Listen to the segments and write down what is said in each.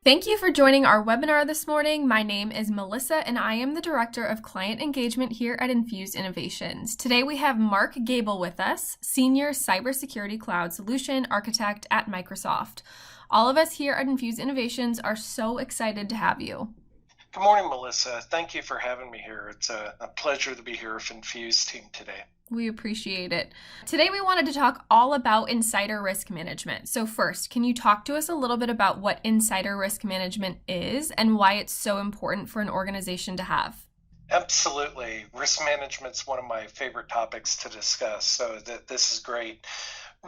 Thank you for joining our webinar this morning. My name is Melissa and I am the Director of Client Engagement here at Infused Innovations. Today we have Mark Gabel with us, Senior Cybersecurity Cloud Solution Architect at Microsoft. All of us here at Infused Innovations are so excited to have you. Good morning, Melissa. Thank you for having me here. It's a pleasure to be here with Infused team today. We appreciate it. Today we wanted to talk all about insider risk management. So first, can you talk to us a little bit about what insider risk management is and why it's so important for an organization to have? Absolutely. Risk management's one of my favorite topics to discuss, so this is great.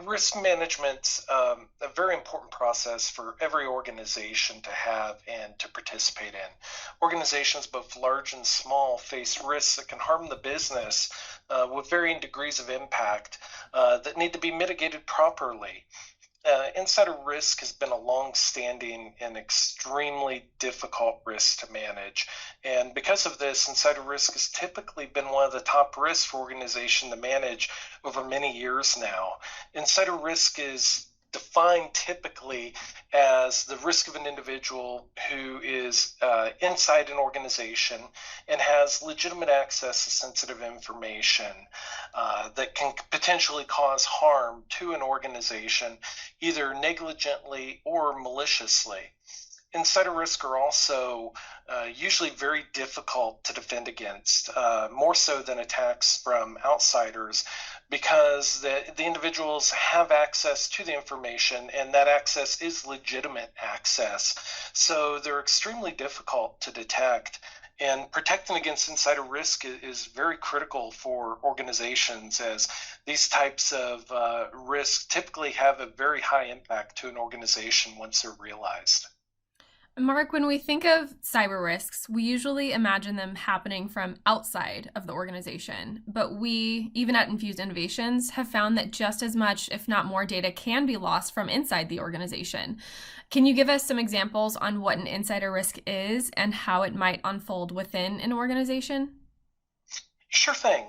Risk management's a very important process for every organization to have and to participate in. Organizations, both large and small, face risks that can harm the business with varying degrees of impact that need to be mitigated properly. Insider risk has been a long-standing and extremely difficult risk to manage. And because of this, insider risk has typically been one of the top risks for organizations to manage over many years now. Insider risk is defined typically as the risk of an individual who is inside an organization and has legitimate access to sensitive information that can potentially cause harm to an organization, either negligently or maliciously. Insider risk are also usually very difficult to defend against, more so than attacks from outsiders, because the individuals have access to the information and that access is legitimate access. So they're extremely difficult to detect. And protecting against insider risk is very critical for organizations, as these types of risks typically have a very high impact to an organization once they're realized. Mark, when we think of cyber risks, we usually imagine them happening from outside of the organization. But we, even at Infused Innovations, have found that just as much, if not more, data can be lost from inside the organization. Can you give us some examples on what an insider risk is and how it might unfold within an organization? Sure thing.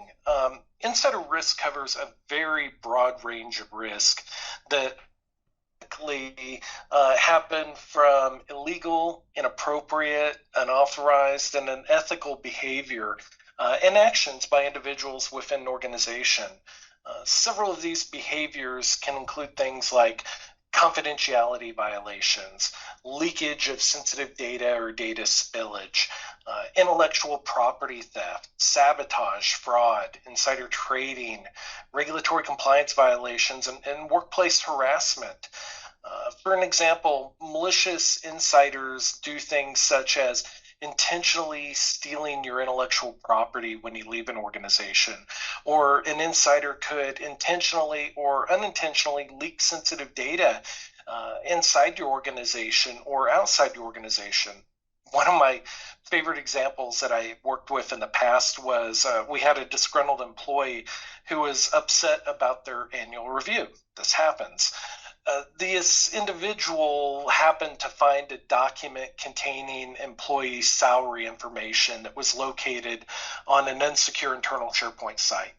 Insider risk covers a very broad range of risk that happen from illegal, inappropriate, unauthorized, and unethical behavior and actions by individuals within an organization. Several of these behaviors can include things like confidentiality violations, leakage of sensitive data or data spillage, intellectual property theft, sabotage, fraud, insider trading, regulatory compliance violations, and workplace harassment. For an example, malicious insiders do things such as intentionally stealing your intellectual property when you leave an organization, or an insider could intentionally or unintentionally leak sensitive data inside your organization or outside your organization. One of my favorite examples that I worked with in the past was we had a disgruntled employee who was upset about their annual review. This happens. This individual happened to find a document containing employee salary information that was located on an unsecure internal SharePoint site.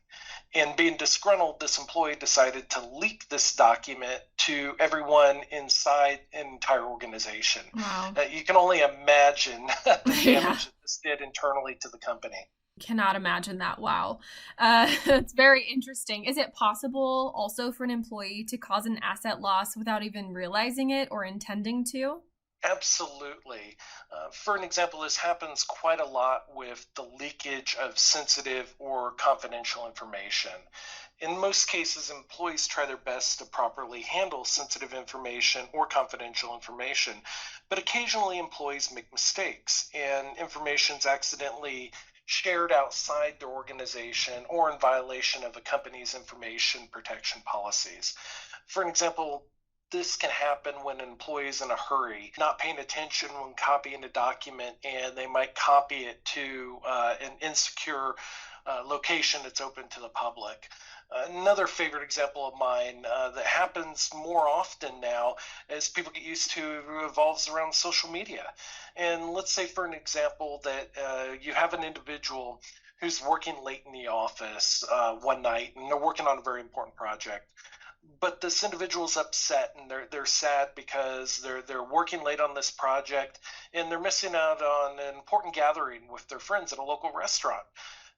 And being disgruntled, this employee decided to leak this document to everyone inside an entire organization. Wow. You can only imagine the damage Yeah. that this did internally to the company. Cannot imagine that. Wow. It's very interesting. Is it possible also for an employee to cause an asset loss without even realizing it or intending to? Absolutely. For an example, this happens quite a lot with the leakage of sensitive or confidential information. In most cases, employees try their best to properly handle sensitive information or confidential information, but occasionally employees make mistakes and information is accidentally shared outside their organization or in violation of a company's information protection policies. For an example, this can happen when an employee is in a hurry, not paying attention when copying a document, and they might copy it to an insecure location that's open to the public. Another favorite example of mine that happens more often now as people get used to revolves around social media. And let's say, for an example, that you have an individual who's working late in the office one night and they're working on a very important project. but this individual's upset and they're sad because they're working late on this project and they're missing out on an important gathering with their friends at a local restaurant.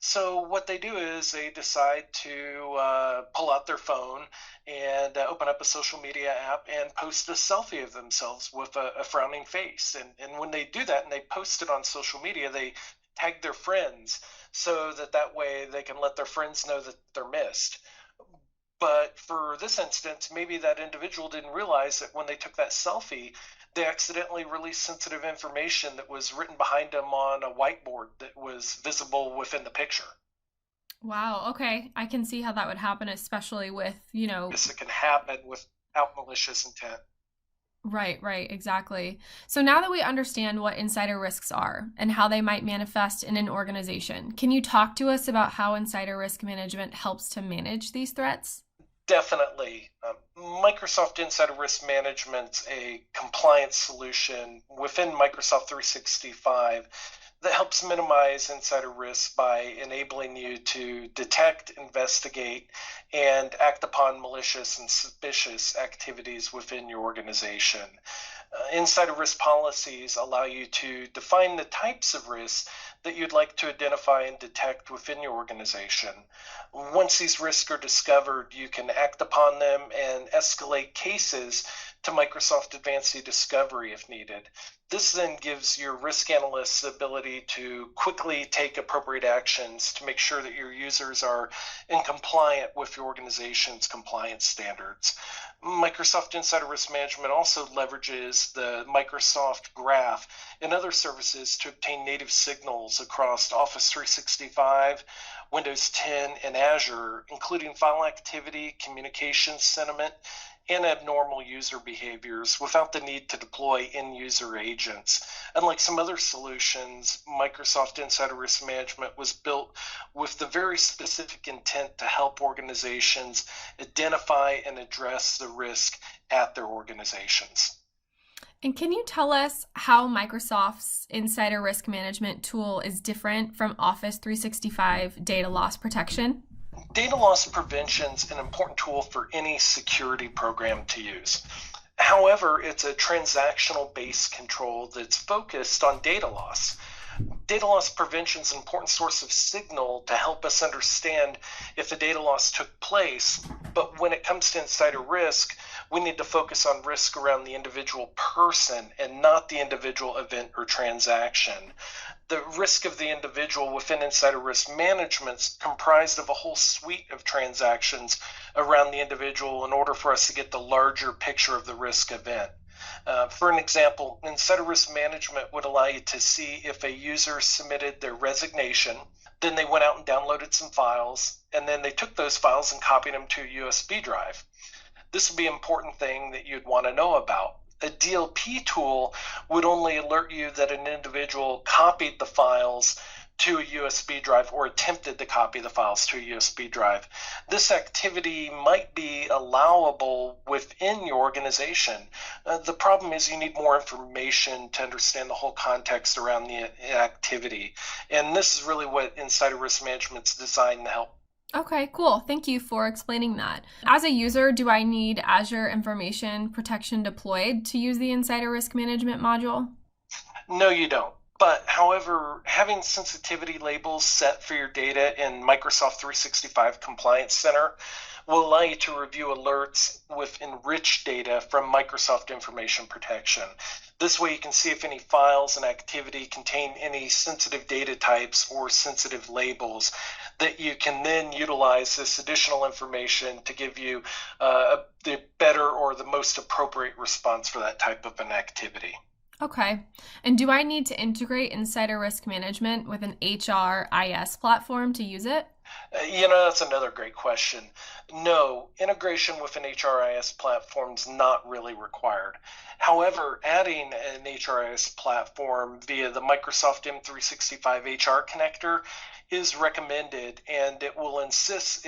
So what they do is they decide to pull out their phone and open up a social media app and post a selfie of themselves with a frowning face. And when they do that and they post it on social media, they tag their friends so that that way they can let their friends know that they're missed. But for this instance, maybe that individual didn't realize that when they took that selfie, they accidentally released sensitive information that was written behind them on a whiteboard that was visible within the picture. Wow, okay. I can see how that would happen, especially with, This can happen without malicious intent. right, exactly. So now that we understand what insider risks are and how they might manifest in an organization, can you talk to us about how insider risk management helps to manage these threats? Definitely. Microsoft Insider Risk Management's a compliance solution within Microsoft 365 that helps minimize insider risk by enabling you to detect, investigate, and act upon malicious and suspicious activities within your organization. Insider risk policies allow you to define the types of risks that you'd like to identify and detect within your organization. Once these risks are discovered, you can act upon them and escalate cases to Microsoft Advanced eDiscovery if needed. This then gives your risk analysts the ability to quickly take appropriate actions to make sure that your users are in compliant with your organization's compliance standards. Microsoft Insider Risk Management also leverages the Microsoft Graph and other services to obtain native signals across Office 365, Windows 10, and Azure, including file activity, communication sentiment, and abnormal user behaviors without the need to deploy end-user agents. Unlike some other solutions, Microsoft Insider Risk Management was built with the very specific intent to help organizations identify and address the risk at their organizations. And can you tell us how Microsoft's insider risk management tool is different from Office 365 data loss protection? Data loss prevention is an important tool for any security program to use. However, it's a transactional based control that's focused on data loss. Data loss prevention is an important source of signal to help us understand if the data loss took place. But when it comes to insider risk, we need to focus on risk around the individual person and not the individual event or transaction. The risk of the individual within insider risk management is comprised of a whole suite of transactions around the individual in order for us to get the larger picture of the risk event. For an example, insider risk management would allow you to see if a user submitted their resignation, then they went out and downloaded some files, and then they took those files and copied them to a USB drive. This would be an important thing that you'd want to know about. A DLP tool would only alert you that an individual copied the files to a USB drive or attempted to copy the files to a USB drive. This activity might be allowable within your organization. The problem is you need more information to understand the whole context around the activity. And this is really what insider risk management is designed to help. Okay, cool. Thank you for explaining that. As a user, do I need Azure Information Protection deployed to use the Insider Risk Management module? No, you don't. But however, having sensitivity labels set for your data in Microsoft 365 Compliance Center will allow you to review alerts with enriched data from Microsoft Information Protection. This way you can see if any files and activity contain any sensitive data types or sensitive labels that you can then utilize this additional information to give you the better or the most appropriate response for that type of an activity. Okay. And do I need to integrate Insider Risk Management with an HRIS platform to use it? That's another great question. No, integration with an HRIS platform is not really required. However, adding an HRIS platform via the Microsoft M365 HR connector is recommended, and it will assist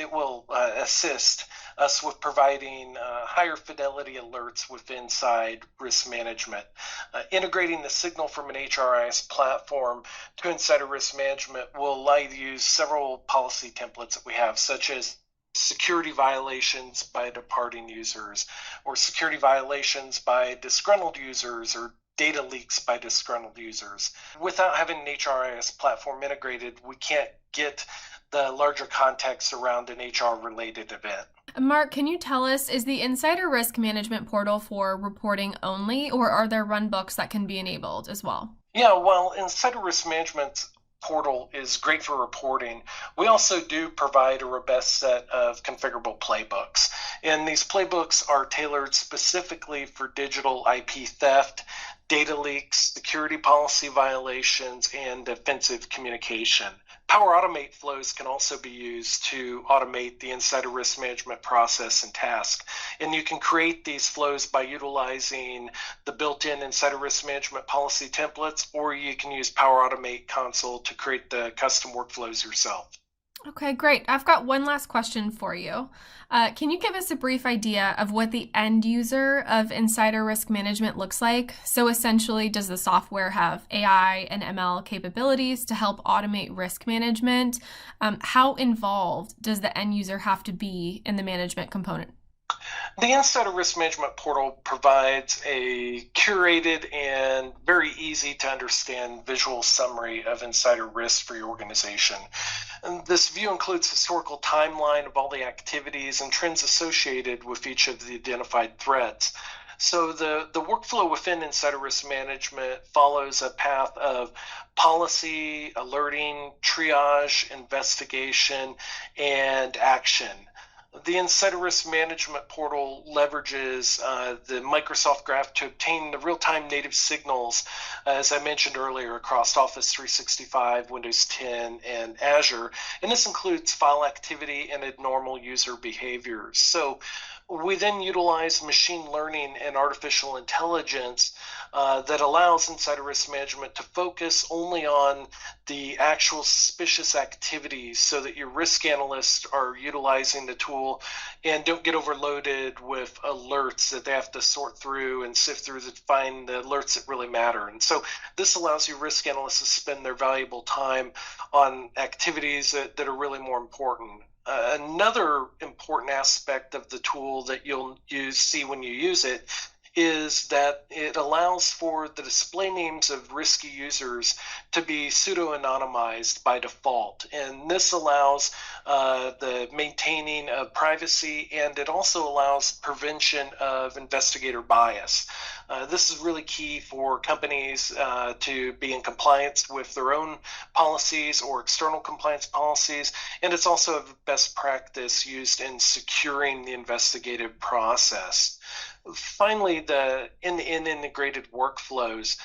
us with providing higher fidelity alerts with inside risk management. Integrating the signal from an HRIS platform to insider risk management will allow you to use several policy templates that we have, such as security violations by departing users, or security violations by disgruntled users, or data leaks by disgruntled users. Without having an HRIS platform integrated, we can't get the larger context around an HR-related event. Mark, can you tell us, is the Insider Risk Management portal for reporting only, or are there runbooks that can be enabled as well? Yeah, well, Insider Risk Management portal is great for reporting. We also do provide a robust set of configurable playbooks, and these playbooks are tailored specifically for digital IP theft, data leaks, security policy violations, and offensive communication. Power Automate flows can also be used to automate the insider risk management process and task. And you can create these flows by utilizing the built-in insider risk management policy templates, or you can use Power Automate console to create the custom workflows yourself. Okay, great. I've got one last question for you. Can you give us a brief idea of what the end user of insider risk management looks like? So essentially, does the software have AI and ML capabilities to help automate risk management? How involved does the end user have to be in the management component? The Insider Risk Management portal provides a curated and very easy to understand visual summary of insider risk for your organization. And this view includes historical timeline of all the activities and trends associated with each of the identified threats. So the workflow within insider risk management follows a path of policy, alerting, triage, investigation, and action. The Insider Risk Management portal leverages the Microsoft Graph to obtain the real-time native signals, as I mentioned earlier, across Office 365, Windows 10, and Azure. And this includes file activity and abnormal user behaviors. So we then utilize machine learning and artificial intelligence that allows insider risk management to focus only on the actual suspicious activities so that your risk analysts are utilizing the tool and don't get overloaded with alerts that they have to sort through and sift through to find the alerts that really matter. And so this allows your risk analysts to spend their valuable time on activities that are really more important. Another important aspect of the tool that you'll see when you use it is that it allows for the display names of risky users to be pseudo-anonymized by default. And this allows the maintaining of privacy, and it also allows prevention of investigator bias. This is really key for companies to be in compliance with their own policies or external compliance policies, and it's also a best practice used in securing the investigative process. Finally, the integrated workflows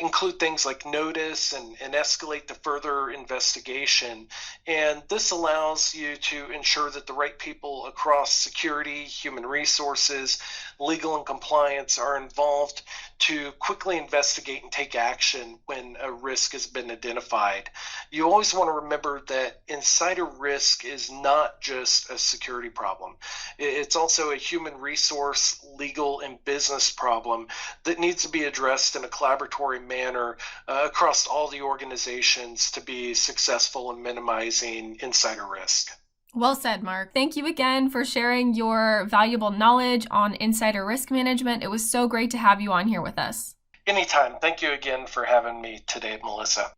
include things like notice and escalate to further investigation. And this allows you to ensure that the right people across security, human resources, legal, and compliance are involved to quickly investigate and take action when a risk has been identified. You always want to remember that insider risk is not just a security problem. It's also a human resource, legal, and business problem that needs to be addressed in a collaboratory manner across all the organizations to be successful in minimizing insider risk. Well said, Mark. Thank you again for sharing your valuable knowledge on insider risk management. It was so great to have you on here with us. Anytime. Thank you again for having me today, Melissa.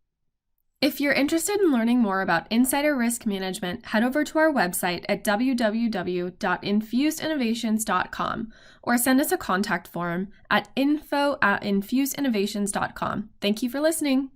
If you're interested in learning more about insider risk management, head over to our website at www.infusedinnovations.com or send us a contact form at info@infusedinnovations.com. Thank you for listening.